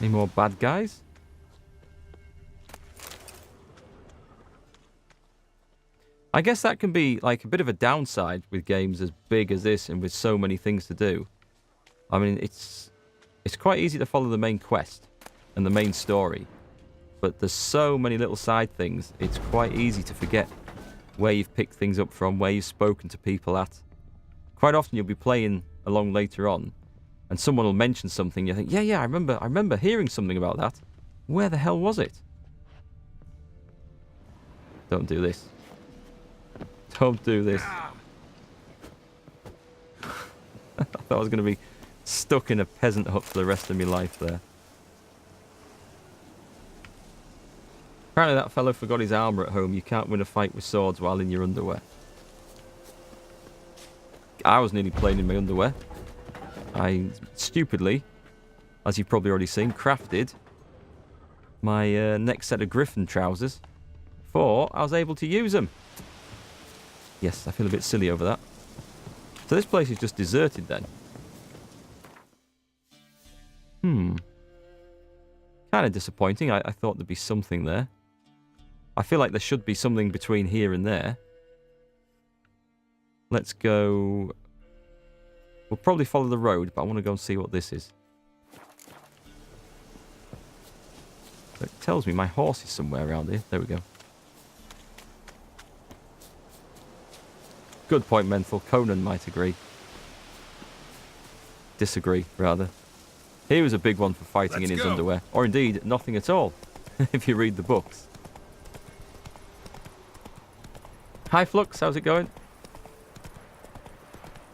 Any more bad guys? I guess that can be like a bit of a downside with games as big as this and with so many things to do. I mean, it's quite easy to follow the main quest and the main story, but there's so many little side things, it's quite easy to forget where you've picked things up from, where you've spoken to people at. Quite often you'll be playing along later on, and someone will mention something, you think, yeah, I remember hearing something about that. Where the hell was it? Don't do this. Don't do this. I thought I was going to be stuck in a peasant hut for the rest of my life there. Apparently that fellow forgot his armour at home. You can't win a fight with swords while in your underwear. I was nearly playing in my underwear. I stupidly, as you've probably already seen, crafted my next set of Griffin trousers before I was able to use them. Yes, I feel a bit silly over that. So this place is just deserted then. Kind of disappointing. I thought there'd be something there. I feel like there should be something between here and there. Let's go... We'll probably follow the road, but I want to go and see what this is. It tells me my horse is somewhere around here. There we go. Good point, Menthil. Conan might agree. Disagree, rather. He was a big one for fighting in his underwear. Or indeed, nothing at all, if you read the books. Hi, Flux. How's it going?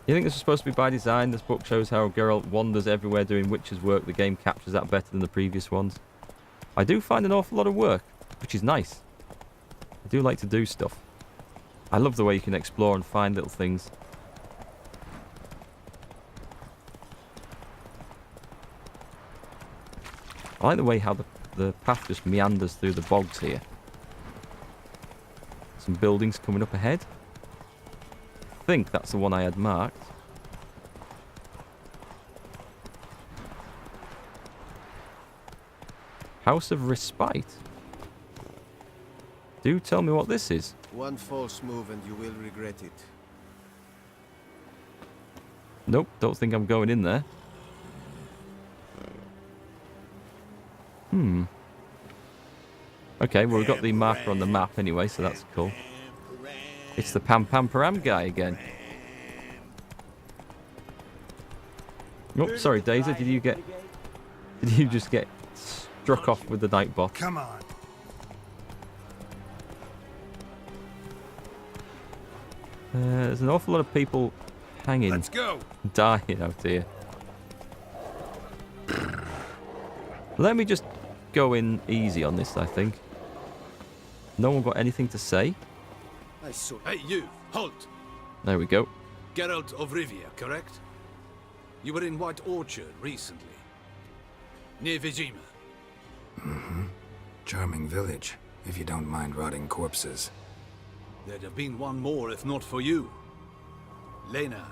You think this was supposed to be by design? This book shows how Geralt wanders everywhere doing witch's work. The game captures that better than the previous ones. I do find an awful lot of work, which is nice. I do like to do stuff. I love the way you can explore and find little things. I like the way how the path just meanders through the bogs here. Some buildings coming up ahead. I think that's the one I had marked. House of Respite. Do tell me what this is. One false move and you will regret it. Nope, don't think I'm going in there. Okay, well, we've got the marker on the map anyway, so that's cool. It's the Pam Pam Param guy again. Oh, sorry, Daisy, did you just get struck off with the night boss? Come on. There's an awful lot of people hanging, Let's go. dying out here. Let me just go in easy on this, I think. No one got anything to say? I saw. Hey, you! Halt! There we go. Geralt of Rivia, correct? You were in White Orchard recently. Near Vizima. Charming village, if you don't mind rotting corpses. There'd have been one more if not for you. Lena.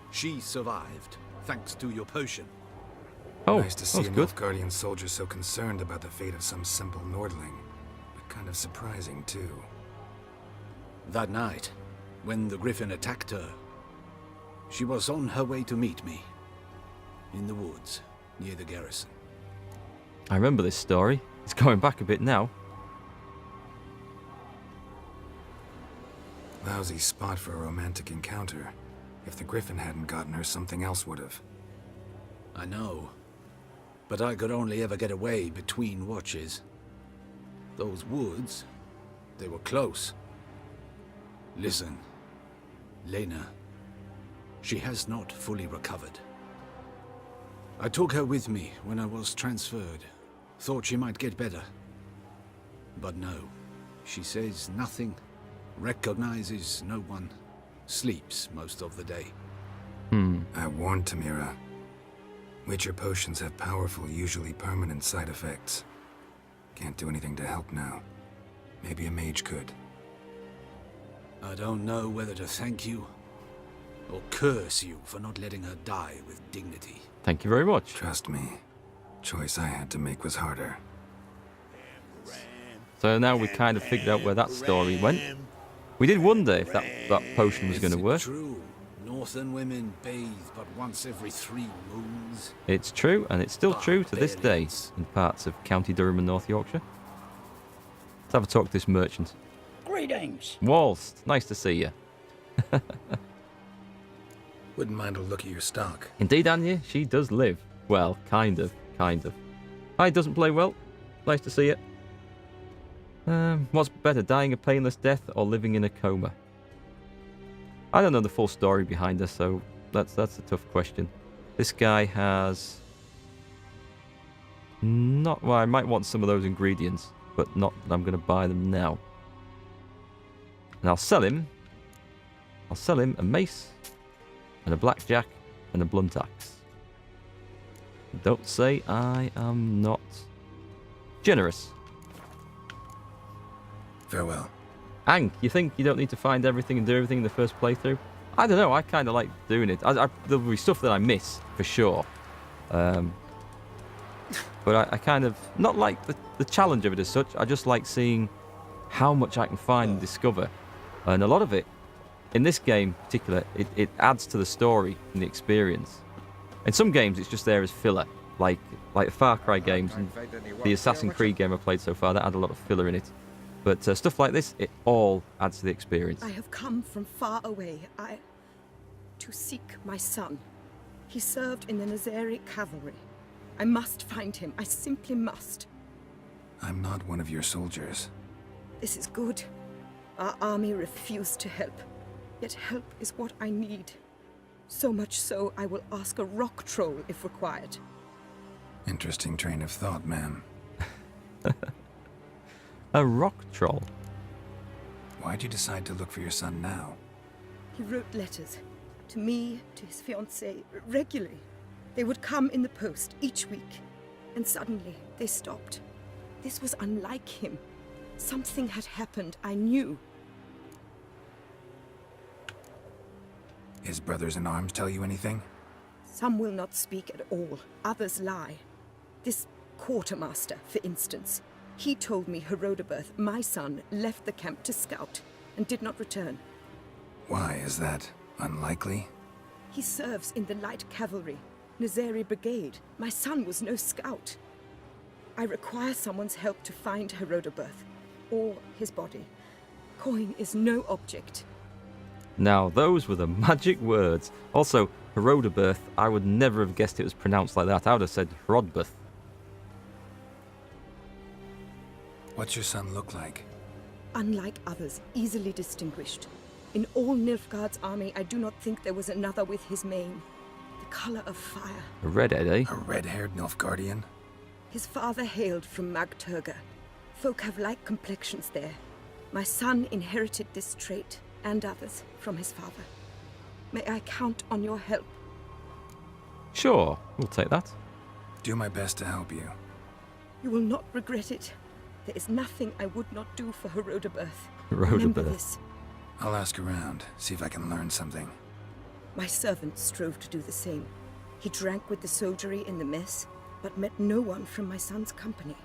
She survived, thanks to your potion. Oh, Nice to see that a was good. Nilfgaardian soldier so concerned about the fate of some simple Nordling. But kind of surprising, too. That night, when the Griffin attacked her, she was on her way to meet me. In the woods, near the garrison. I remember this story. It's going back a bit now. Lousy spot for a romantic encounter. If the Griffin hadn't gotten her, something else would have. I know. But I could only ever get away between watches. Those woods, they were close. Listen, Lena, she has not fully recovered. I took her with me when I was transferred. Thought she might get better. But no, she says nothing, recognizes no one, sleeps most of the day. I warned Tamira. Witcher potions have powerful, usually permanent side effects. Can't do anything to help now. Maybe a mage could. I don't know whether to thank you or curse you for not letting her die with dignity. Thank you very much. Trust me. Choice I had to make was harder. So now we kind of figured out where that story went. We did wonder if that potion was going to work. True. Northern women bathe but once every 3 moons. It's true, and it's still true to this day Barbarians. in parts of County Durham and North Yorkshire. Let's have a talk to this merchant. Greetings. Walst, nice to see you. Wouldn't mind a look at your stock. Indeed, Anya, she does live. Well, kind of. Hi, doesn't play well. Nice to see you. What's better, dying a painless death or living in a coma? I don't know the full story behind her, so that's a tough question. This guy has... Not... Well, I might want some of those ingredients, but not that I'm going to buy them now. And I'll sell him a mace, and a blackjack, and a blunt axe. Don't say I am not generous. Farewell. Ang, you think you don't need to find everything and do everything in the first playthrough? I don't know, I kind of like doing it. There'll be stuff that I miss, for sure. But I kind of, not like the challenge of it as such, I just like seeing how much I can find and discover. And a lot of it, in this game in particular, it adds to the story and the experience. In some games, it's just there as filler, like the Far Cry games and the Assassin's Creed game I've played so far, that had a lot of filler in it. But stuff like this, it all adds to the experience. I have come from far away. To seek my son. He served in the Nazari cavalry. I must find him. I simply must. I'm not one of your soldiers. This is good. Our army refused to help. Yet help is what I need. So much so, I will ask a rock troll if required. Interesting train of thought, ma'am. A rock troll? Why'd you decide to look for your son now? He wrote letters. To me, to his fiancée, regularly. They would come in the post each week. And suddenly, they stopped. This was unlike him. Something had happened, I knew. His brothers in arms tell you anything? Some will not speak at all. Others lie. This quartermaster, for instance. He told me Herodoberth, my son, left the camp to scout and did not return. Why is that? Unlikely? He serves in the light cavalry, Nazari Brigade. My son was no scout. I require someone's help to find Herodoberth, or his body. Coin is no object. Now, those were the magic words. Also, Herodoberth, I would never have guessed it was pronounced like that. I would have said Hrodberth. What's your son look like? Unlike others, easily distinguished. In all Nilfgaard's army, I do not think there was another with his mane. The color of fire. A redhead, eh? A red-haired Nilfgaardian? His father hailed from Magturga. Folk have like complexions there. My son inherited this trait, and others, from his father. May I count on your help? Sure, we'll take that. Do my best to help you. You will not regret it. There is nothing I would not do for Herodoberth. Remember Herodoberth. this. I'll ask around, see if I can learn something. My servant strove to do the same. He drank with the soldiery in the mess, but met no one from my son's company.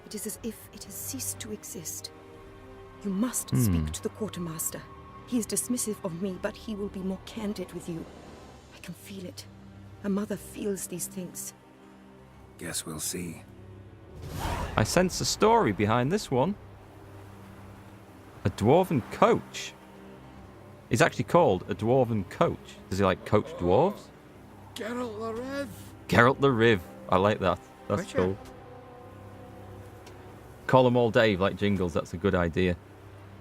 It is as if it has ceased to exist. You must speak to the quartermaster. He is dismissive of me, but he will be more candid with you. I can feel it. A mother feels these things. Guess we'll see. I sense a story behind this one. A dwarven coach. He's actually called a dwarven coach. Does he like coach dwarves? Geralt the Rev. Geralt the Riv. I like that. That's Witcher. cool. Call them all Dave like Jingles. That's a good idea.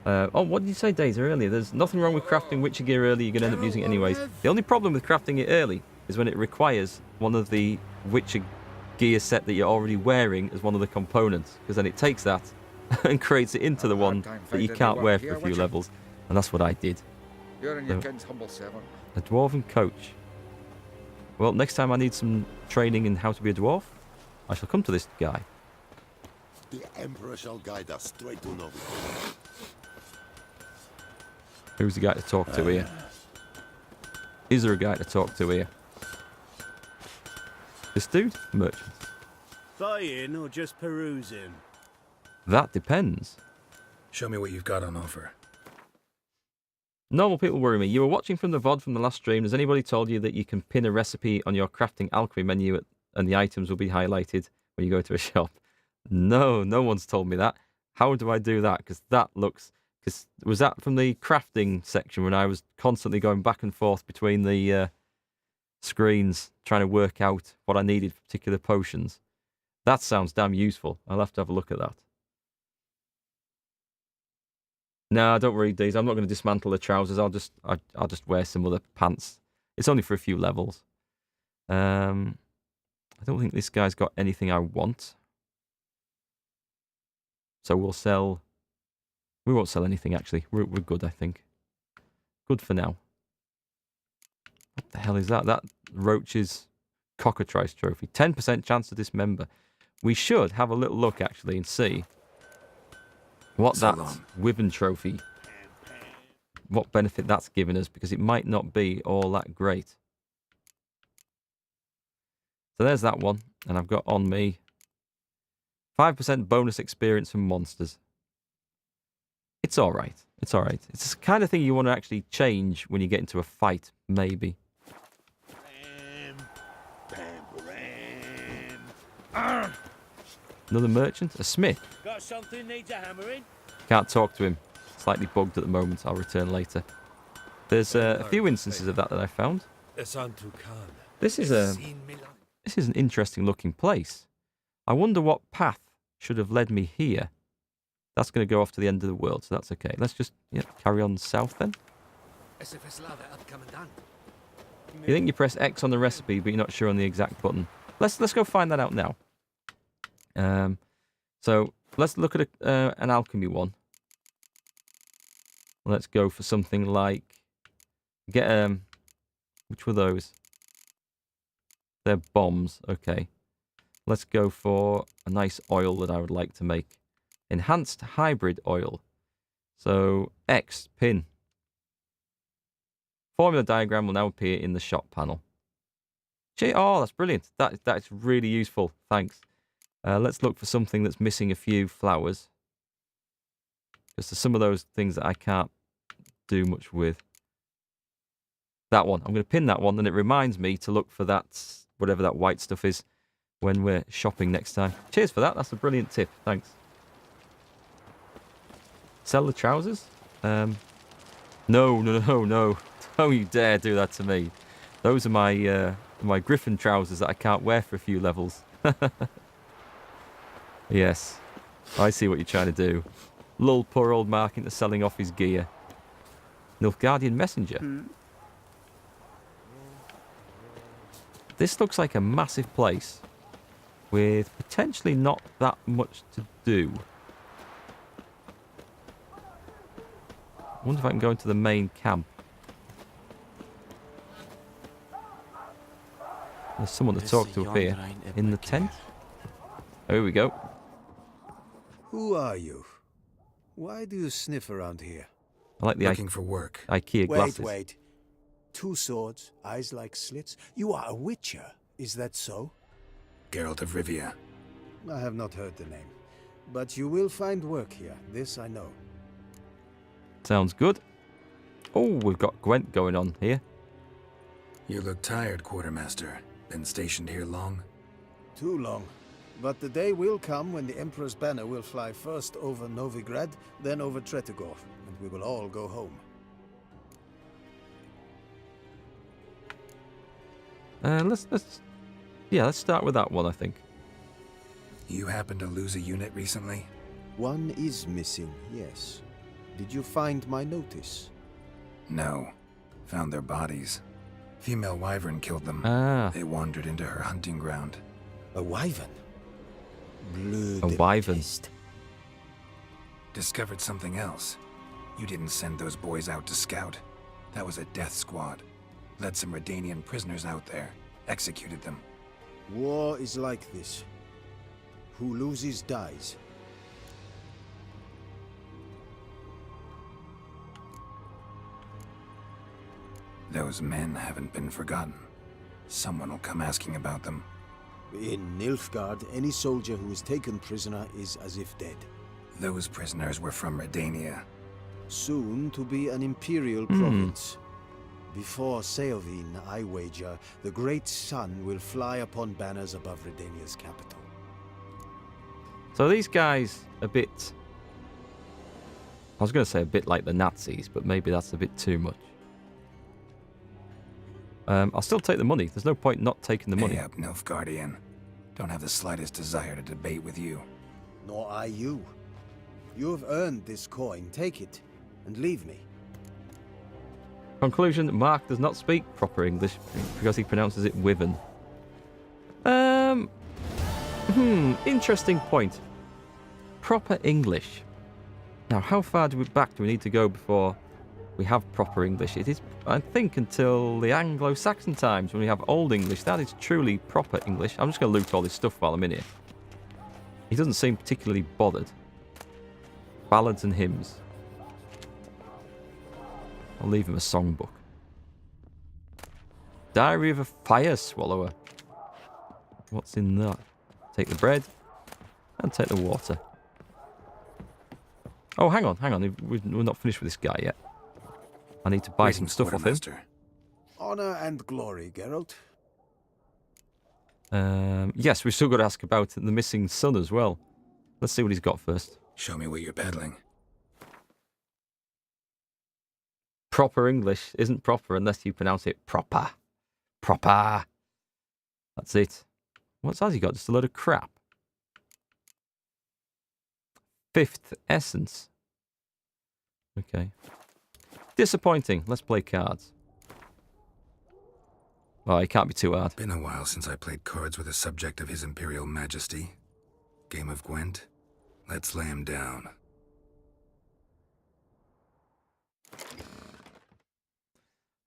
Oh, what did you say days earlier? There's nothing wrong with crafting Witcher gear early. You're going to end up using it anyways. The only problem with crafting it early is when it requires one of the Witcher gear set that you're already wearing as one of the components. Because then it takes that and creates it into the one that you can't wear for a few levels. And that's what I did. You're in your king's humble servant. A dwarven coach. Well, next time I need some training in how to be a dwarf, I shall come to this guy. The Emperor shall guide us straight to Novi. Who's the guy to talk to here? Is there a guy to talk to here? This dude? Merchant. Buying or just perusing? That depends. Show me what you've got on offer. Normal people worry me. You were watching from the VOD from the last stream. Has anybody told you that you can pin a recipe on your crafting alchemy menu and the items will be highlighted when you go to a shop? No, no one's told me that. How do I do that? Because that looks... Because was that from the crafting section when I was constantly going back and forth between the screens trying to work out what I needed for particular potions? That sounds damn useful. I'll have to have a look at that. No, don't worry, Deez. I'm not going to dismantle the trousers. I'll just wear some other pants. It's only for a few levels. I don't think this guy's got anything I want. So we'll sell... We won't sell anything, actually. We're good, I think. Good for now. What the hell is that? That Roach's Cockatrice trophy. 10% chance to dismember. We should have a little look, actually, and see what that Wyvern trophy, what benefit that's given us, because it might not be all that great. So there's that one, and I've got on me 5% bonus experience from monsters. It's all right. It's all right. It's the kind of thing you want to actually change when you get into a fight, maybe. Another merchant? A smith? Got something needs a hammering? Can't talk to him. Slightly bugged at the moment. I'll return later. There's a few instances of that I found. This is an interesting looking place. I wonder what path should have led me here. That's going to go off to the end of the world, so that's okay. Let's just carry on south then. You think you press X on the recipe, but you're not sure on the exact button. Let's go find that out now. So let's look at an alchemy one. Let's go for something like which were those? They're bombs. Okay. Let's go for a nice oil that I would like to make. Enhanced hybrid oil. So X pin. Formula diagram will now appear in the shop panel. Gee, oh, that's brilliant. That's really useful. Thanks. Let's look for something that's missing a few flowers. Because there's some of those things that I can't do much with. That one. I'm going to pin that one, and it reminds me to look for that, whatever that white stuff is, when we're shopping next time. Cheers for that. That's a brilliant tip. Thanks. Sell the trousers? No. Don't you dare do that to me. Those are my Griffin trousers that I can't wear for a few levels. Yes. I see what you're trying to do. Lull poor old Mark into selling off his gear. Nilfgaardian messenger. This looks like a massive place with potentially not that much to do. I wonder if I can go into the main camp. There's someone to talk to up here. In the tent? Oh, here we go. Who are you? Why do you sniff around here? I like the Looking for work. IKEA glasses. Wait. 2 swords, eyes like slits. You are a witcher, is that so? Geralt of Rivia. I have not heard the name. But you will find work here, this I know. Sounds good. Oh, we've got Gwent going on here. You look tired, Quartermaster. Been stationed here long? Too long. But the day will come when the Emperor's banner will fly first over Novigrad, then over Tretogor, and we will all go home. Let's start with that one, I think. You happen to lose a unit recently? One is missing, yes. Did you find my notice? No. Found their bodies. Female wyvern killed them. They wandered into her hunting ground. A wyvern? A wyvern. Discovered something else. You didn't send those boys out to scout. That was a death squad. Led some Redanian prisoners out there. Executed them. War is like this. Who loses dies. Those men haven't been forgotten. Someone will come asking about them. In Nilfgaard, any soldier who is taken prisoner is as if dead. Those prisoners were from Redania. Soon to be an Imperial province. Before Seovin, I wager, the great sun will fly upon banners above Redania's capital. So these guys, a bit... I was going to say a bit like the Nazis, but maybe that's a bit too much. I'll still take the money. There's no point not taking the money. Hey up, Nilfgaardian. Don't have the slightest desire to debate with you. Nor I you. You have earned this coin. Take it, and leave me. Conclusion, Mark does not speak proper English because he pronounces it Wyvern. Interesting point. Proper English. Now, how far back do we need to go before we have proper English? It is, I think, until the Anglo-Saxon times when we have Old English. That is truly proper English. I'm just going to loot all this stuff while I'm in here. He doesn't seem particularly bothered. Ballads and hymns. I'll leave him a songbook. Diary of a Fire Swallower. What's in that? Take the bread and take the water. Oh, hang on. We're not finished with this guy yet. I need to buy some stuff off him. Honor and glory, Geralt. Yes, we've still got to ask about the missing son as well. Let's see what he's got first. Show me what you're peddling. Proper English isn't proper unless you pronounce it proper. Proper. That's it. What's has he got? Just a load of crap. Fifth essence. Okay. Disappointing. Let's play cards. Well, it can't be too hard. Been a while since I played cards with a subject of His Imperial Majesty. Game of Gwent. Let's lay him down.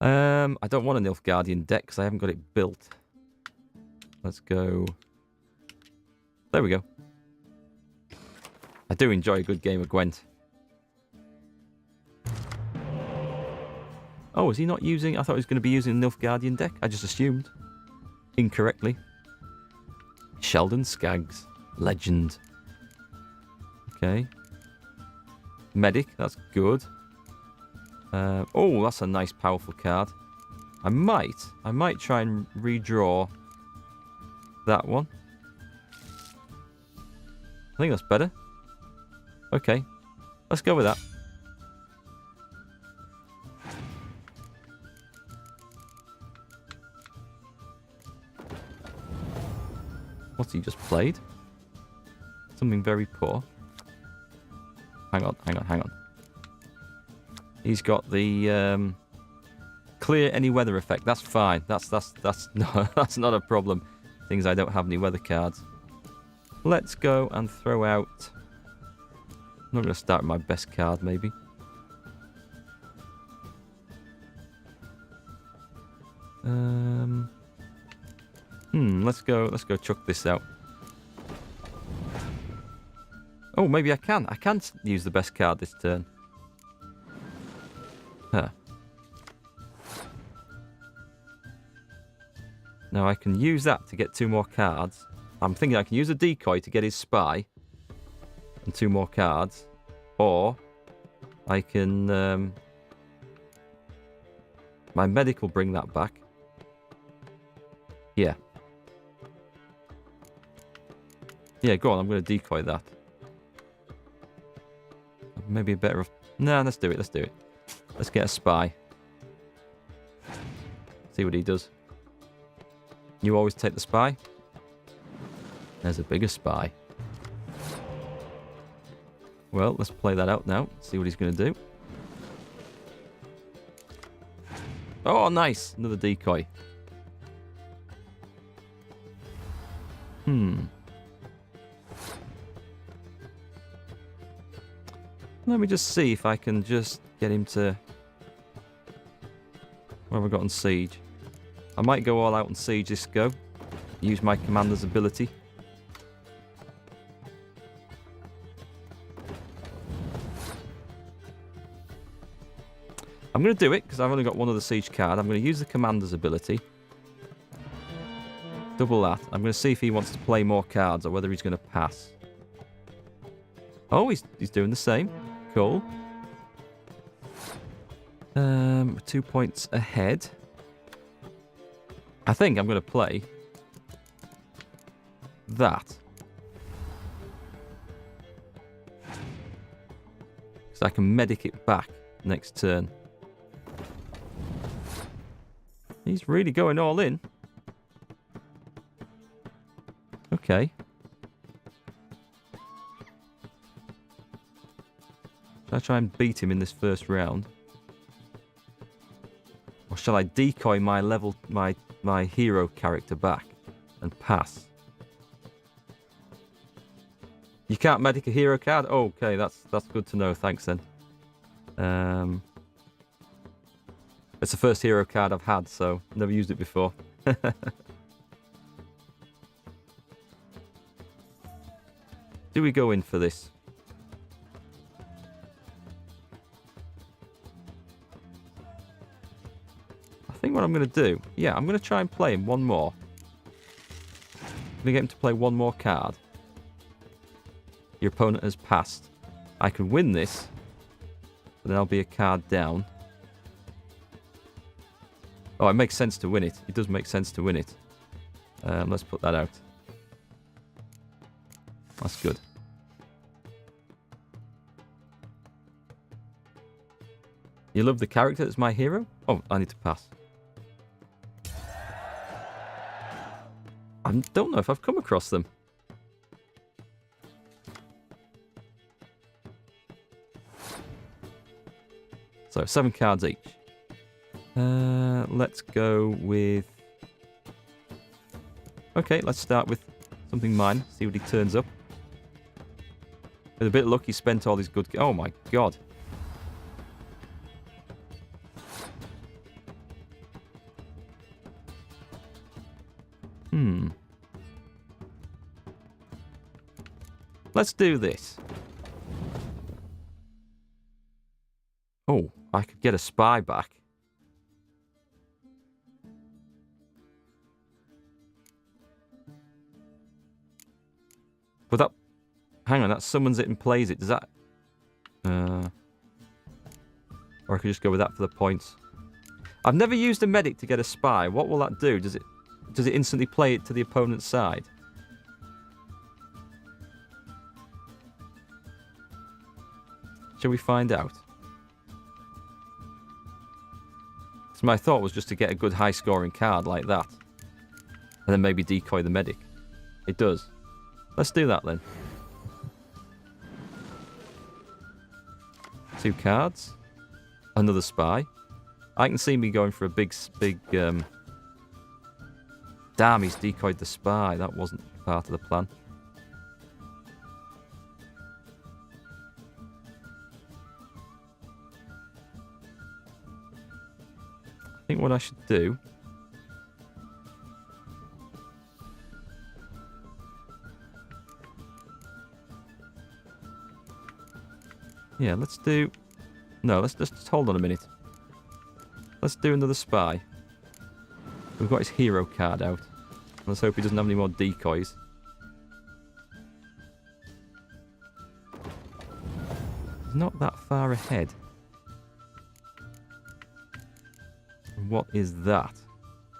I don't want a Nilfgaardian deck because I haven't got it built. Let's go. There we go. I do enjoy a good game of Gwent. Oh, is he not using... I thought he was going to be using a Nilfgaardian deck. I just assumed. Incorrectly. Sheldon Skaggs. Legend. Okay. Medic. That's good. Oh, that's a nice, powerful card. I might try and redraw that one. I think that's better. Okay. Let's go with that. What's he just played? Something very poor. Hang on. He's got the clear any weather effect. That's fine. That's not a problem. Things I don't have any weather cards. Let's go and throw out. I'm not going to start with my best card, maybe. Let's go chuck this out. Oh, maybe I can. I can use the best card this turn. Huh. Now I can use that to get 2 more cards. I'm thinking I can use a decoy to get his spy. And 2 more cards. Or I can... my medic will bring that back. Yeah. Yeah, go on. I'm going to decoy that. Maybe a better... No, let's do it. Let's get a spy. See what he does. You always take the spy. There's a bigger spy. Well, let's play that out now. See what he's going to do. Oh, nice. Another decoy. Let me just see if I can just get him to... Where have I got on siege? I might go all out on siege this go. Use my commander's ability. I'm going to do it because I've only got one other siege card. I'm going to use the commander's ability. Double that. I'm going to see if he wants to play more cards or whether he's going to pass. Oh, he's doing the same. Cool. 2 points ahead. I think I'm going to play that. So I can medic it back next turn. He's really going all in. Okay. Shall I try and beat him in this first round? Or shall I decoy my hero character back and pass? You can't medic a hero card? Oh, okay, that's good to know. Thanks then. It's the first hero card I've had, so never used it before. Do we go in for this? I think what I'm going to do... Yeah, I'm going to try and play him one more. I'm going to get him to play one more card. Your opponent has passed. I can win this, but then I'll be a card down. Oh, it makes sense to win it. It does make sense to win it. Let's put that out. That's good. You love the character that's my hero? Oh, I need to pass. I don't know if I've come across them. So, 7 cards each. Let's go with... Okay, let's start with something mine. See what he turns up. With a bit of luck, he spent all his good... Oh my god. Let's do this. Oh, I could get a spy back. But that... Hang on, that summons it and plays it. Does that... Or I could just go with that for the points. I've never used a medic to get a spy. What will that do? Does it instantly play it to the opponent's side? Shall we find out? So my thought was just to get a good high-scoring card like that. And then maybe decoy the medic. It does. Let's do that then. 2 cards. Another spy. I can see me going for a big... Damn, he's decoyed the spy. That wasn't part of the plan. I think what I should do... Yeah, let's do... No, let's just hold on a minute. Let's do another spy. We've got his hero card out. Let's hope he doesn't have any more decoys. He's not that far ahead. What is that?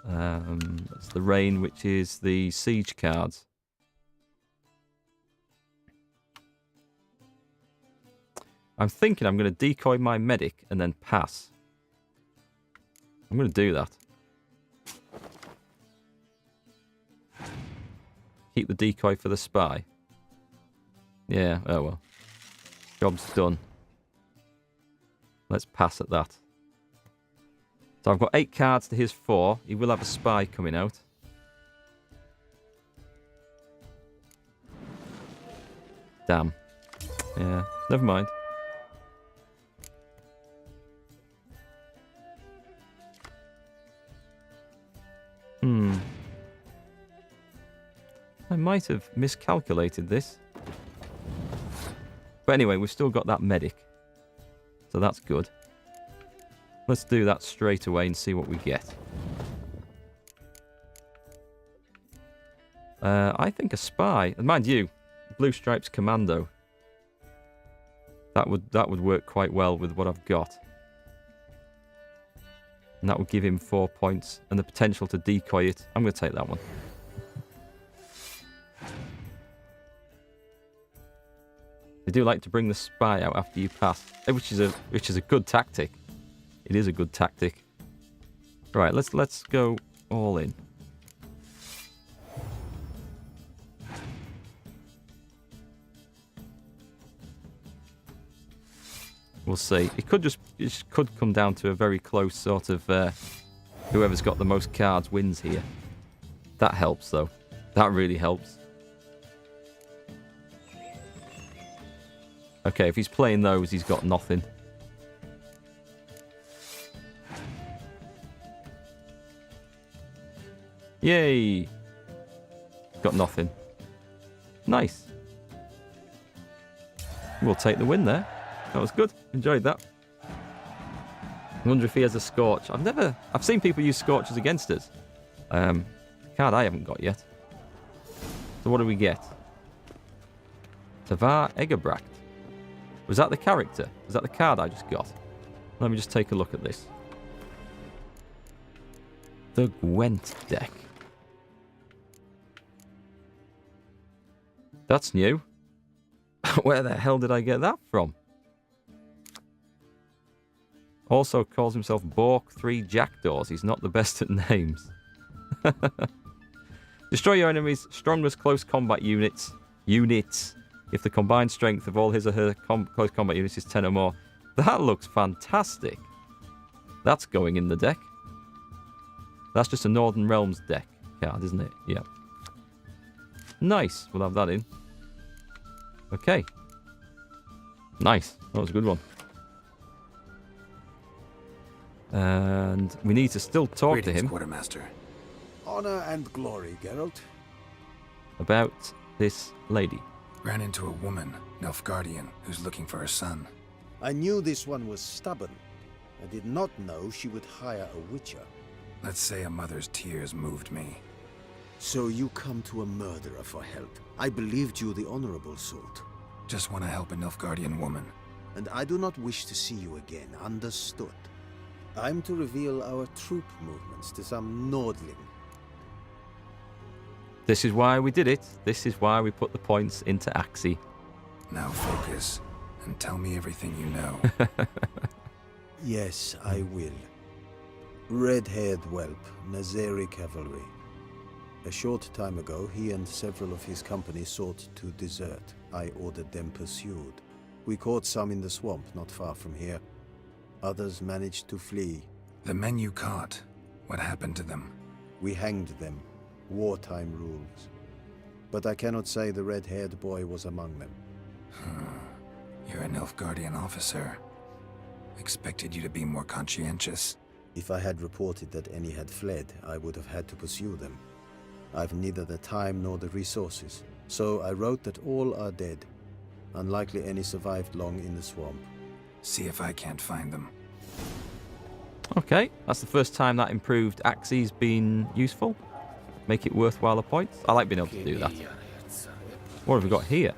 That's the rain, which is the siege cards. I'm thinking I'm going to decoy my medic and then pass. I'm going to do that. Keep the decoy for the spy. Yeah, oh well. Job's done. Let's pass at that. So I've got 8 cards to his 4. He will have a spy coming out. Damn. Yeah, never mind. I might have miscalculated this. But anyway, we've still got that medic. So that's good. Let's do that straight away and see what we get. I think a spy. And mind you, Blue Stripes Commando. That would work quite well with what I've got. And that would give him 4 points and the potential to decoy it. I'm going to take that one. They do like to bring the spy out after you pass, which is a good tactic. It is a good tactic. Right, let's go all in. We'll see. It could come down to a very close sort of whoever's got the most cards wins here. That helps though. That really helps. Okay, if he's playing those, he's got nothing. Yay! Got nothing. Nice. We'll take the win there. That was good. Enjoyed that. I wonder if he has a Scorch. I've seen people use Scorches against us. Card I haven't got yet. So what do we get? Tavar Egerbracht. Was that the character? Was that the card I just got? Let me just take a look at this. The Gwent deck. That's new. Where the hell did I get that from? Also calls himself Bork 3 Jackdaws. He's not the best at names. Destroy your enemy's strongest close combat units. If the combined strength of all his or her close combat units is 10 or more. That looks fantastic. That's going in the deck. That's just a Northern Realms deck card, isn't it? Yeah. Nice. We'll have that in. Okay. Nice. That was a good one. And we need to still talk to him. Quartermaster. Honor and glory, Geralt. About this lady. Ran into a woman, Nilfgaardian, who's looking for her son. I knew this one was stubborn. I did not know she would hire a witcher. Let's say a mother's tears moved me. So you come to a murderer for help. I believed you the honorable sort. Just want to help a Nilfgaardian woman. And I do not wish to see you again, understood? I'm to reveal our troop movements to some Nordling. This is why we did it. This is why we put the points into Axie. Now focus, and tell me everything you know. Yes, I will. Red-haired whelp, Nazeri cavalry. A short time ago, he and several of his company sought to desert. I ordered them pursued. We caught some in the swamp not far from here. Others managed to flee. The men you caught, what happened to them? We hanged them. Wartime rules. But I cannot say the red-haired boy was among them. You're a Nilfgaardian officer. Expected you to be more conscientious. If I had reported that any had fled, I would have had to pursue them. I've neither the time nor the resources, so I wrote that all are dead. Unlikely any survived long in the swamp. See if I can't find them. Okay, that's the first time that improved Axie's been useful. Make it worthwhile a point. I like being able to do that. What have we got here?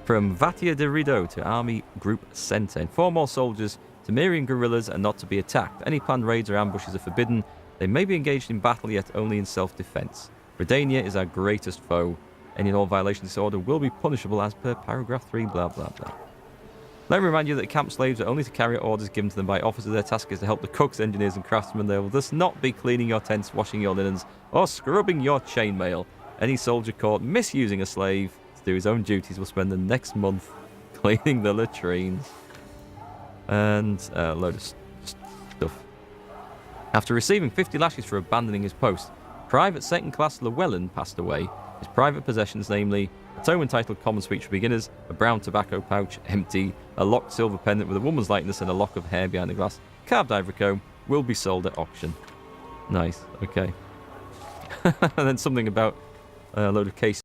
From Vatia de Rido to Army Group Center. Inform all soldiers Temerian guerrillas are not to be attacked. Any planned raids or ambushes are forbidden. They may be engaged in battle, yet only in self-defense. Redania is our greatest foe. Any and all violations of this order will be punishable as per paragraph 3, blah, blah, blah. Let me remind you that camp slaves are only to carry out orders given to them by officers. Their task is to help the cooks, engineers, and craftsmen. They will thus not be cleaning your tents, washing your linens, or scrubbing your chainmail. Any soldier caught misusing a slave to do his own duties will spend the next month cleaning the latrines. And a load of stuff. After receiving 50 lashes for abandoning his post, Private Second Class Llewellyn passed away. His private possessions, namely a tome entitled Common Speech for Beginners, a brown tobacco pouch, empty, a locked silver pendant with a woman's likeness and a lock of hair behind the glass, carved ivory comb, will be sold at auction. Nice, okay. And then something about a load of cases.